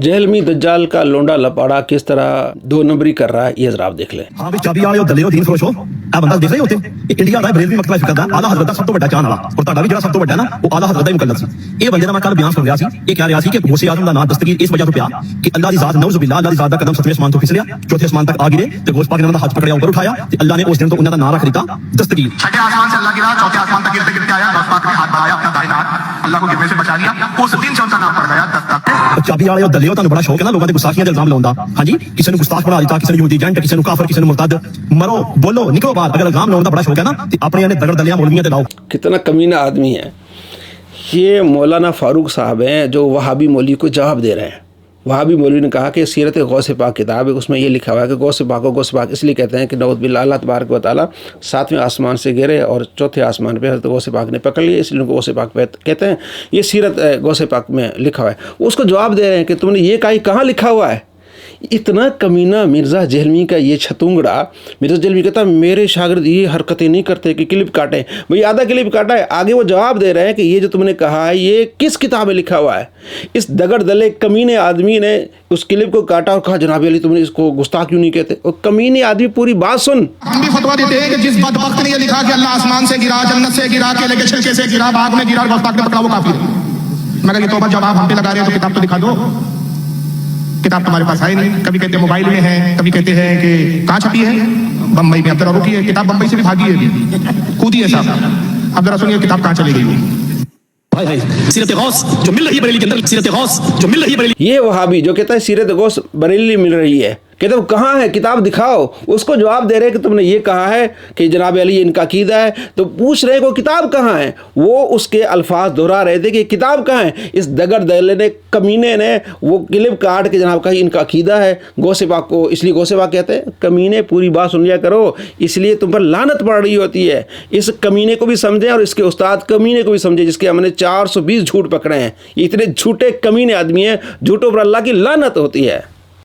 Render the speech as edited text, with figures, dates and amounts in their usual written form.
जहलमी दज्जाल का लोंडा लपाड़ा किस तरह दो नंबरी कर रहा है, ये जरा आप देख लें। हाँ भी चाबी वाले दले हो दीन फरोश हो आ बंदा देख रहे होते इंडिया ਦਾ ਬਰੇਲਵੀ ਮਕਤਬਾ ਫਿਕਰ ਦਾ ਆਲਾ ਹਜ਼ਰਤ ਦਾ ਸਭ ਤੋਂ ਵੱਡਾ ਚਾਹਣ ਵਾਲਾ ਔਰ ਤੁਹਾਡਾ ਵੀ ਜਿਹੜਾ ਸਭ ਤੋਂ ਵੱਡਾ ਨਾ ਉਹ ਆਲਾ ਹਜ਼ਰਤ ਦਾ ਹੀ ਮੁਕੱਲਦ ਸੀ। ਇਹ ਬੰਦੇ ਦਾ ਮੈਂ ਕੱਲ ਬਿਆਨ ਸੁਣ ਰਿਹਾ ਸੀ, ਇਹ ਕਹਿ ਰਿਹਾ ਸੀ ਕਿ ਗੌਸੇ ਆਜ਼ਮ ਦਾ ਨਾਮ ਦਸਤਗੀਰ ਇਸ ਵਜ੍ਹਾ ਤੋਂ ਪਿਆ ਕਿ ਅੱਲਾਹ ਦੀ ਜ਼ਾਤ ਨਊਜ਼ ਬਿल्ला ਅੱਲਾਹ ਦੀ ਜ਼ਾਤ ਦਾ ਕਦਮ 7ਵੇਂ ਅਸਮਾਨ ਤੋਂ ਫਿਸਲਿਆ, ਚੌਥੇ ਅਸਮਾਨ ਤੱਕ ਆ ਗਿਰੇ ਤੇ ਗੌਸ ਪਾਕ ਨੇ ਉਹਨਾਂ ਦਾ ਹੱਥ ਪਕੜਿਆ ਉੱਪਰ ਉਠਾਇਆ ਤੇ ਅੱਲਾਹ ਨੇ ਉਸ ਦਿਨ ਤੋਂ ਉਹਨਾਂ ਦਾ ਨਾਮ ਰੱਖ ਦਿੱਤਾ ਦਸਤਗੀਰ। छठे आसमान से अल्लाह गिरा, चौथे आसमान तक गिरते गिरते आया, गौस पाक ने हाथ बढ़ाया अपना दाहिना हाथ, अल्लाह को गिरने से बचा लिया, उस दिन से उनका नाम पड़ गया दस्तक। ਚਾਬੀ ਵਾਲੇ ਉਹ ਦਲੇ ਹੋ, ਤੁਹਾਨੂੰ ਬੜਾ ਸ਼ੌਕ ਹੈ ਨਾ ਲੋਕਾਂ ਦੇ ਗੁਸਤਾਖੀਆਂ ਦੇ ਇਲਜ਼ਾਮ ਲਾਉਂਦਾ। ਹਾਂਜੀ, ਕਿਸੇ ਨੂੰ ਗੁਸਤਾਖ ਬਣਾ ਦਿੱਤਾ, ਕਿਸੇ ਨੂੰ ਯਹੂਦੀ ਏਜੰਟ, ਕਿਸੇ ਨੂੰ ਕਾਫਰ, ਕਿਸੇ ਨੂੰ ਮੁਰਤਦ। ਮਰੋ ਬੋਲੋ ਨਿਕਲੋ ਬਾਹਰ। ਅਗਰ ਇਲਜ਼ਾਮ ਲਾਉਣ ਦਾ ਬੜਾ ਸ਼ੌਕ ਹੈ ਨਾ ਤੇ ਆਪਣੇ ਨੇ ਦਗੜ ਦਲਿਆ ਮੌਲਵੀਆਂ ਤੇ ਲਾਓ। कितना कमीना आदमी है ये। मौलाना फारूक साहब हैं जो वहाबी मौलवी को जवाब दे रहे हैं। वहाबी मौलवी ने कहा कि सीरत गौस पाक किताब है, उसमें ये लिखा हुआ है कि गौस पाक को गौस पाक इसलिए कहते हैं कि नऊज़ बिल्लाह अल्लाह तबारक व तआला 7वें आसमान से गिरे और चौथे आसमान पे हज़रत गौस पाक ने पकड़ लिए, इसलिए उनको गौस पाक पे कहते हैं। ये सीरत गौस पाक में लिखा हुआ है। उसको जवाब दे रहे हैं कि तुमने ये कहाँ लिखा हुआ है। इतना कमीना मिर्ज़ा जहलमी का ये छतुंगड़ा। मिर्ज़ा जहलमी कहता है मेरे शागिर्द ये हरकतें नहीं करते कि क्लिप काटें। भाई आधा क्लिप काटा है, आगे वो जवाब दे रहे हैं कि ये जो तुमने कहा है ये किस किताब में लिखा हुआ है। इस दगड़ दले कमीने आदमी ने उस क्लिप को काटा और कहा जनाब अली तुमने इसको गुस्ताख क्यों नहीं कहते। और कमीने आदमी पूरी बात सुन। हम भी फतवा देते हैं कि जिस बदबख्त ने ये लिखा कि अल्लाह आसमान से गिरा, जन्नत से गिरा, केले के छिलके से गिरा, बाग में गिरा, गौस पाक ने पकड़ा, वो काफिर है। मैं कहा ये तौबा जवाब हम पे लगा रहे हो तो किताब तो दिखा दो। किताब तुम्हारे पास है नहीं। कभी कहते हैं मोबाइल में है, कभी कहते हैं कि कहाँ छपी है, बम्बई में। अब जरा रुकी है, किताब बम्बई से भी भागी है, कूदी है साहब। अब जरा सुनिए किताब कहाँ चली गई। सीरत गौस जो मिल रही है बरेली के अंदर, सीरत गौस जो मिल रही है बरेली। ये वहाबी जो कहता है सीरत गौस बरेली मिल रही है, कहते हो कहाँ है किताब दिखाओ। उसको जवाब दे रहे हैं कि तुमने ये कहा है कि जनाब अली इनका अकीदा है, तो पूछ रहे को किताब कहाँ है। वो उसके अल्फाज दोहरा रहे थे कि किताब कहाँ है। इस दगड़ दले ने कमीने ने वो क्लिप काट के जनाब कहा इनका अकीदा है गौसे पाक को, इसलिए गौसे पाक कहते हैं। कमीने पूरी बात सुन लिया करो, इसलिए तुम पर लानत पड़ रही होती है। इस कमीने को भी समझें और इसके उस्ताद कमीने को भी समझें जिसके हमने 420 झूठ पकड़े हैं। इतने झूठे कमीने आदमी हैं, झूठों पर अल्लाह की लानत होती है।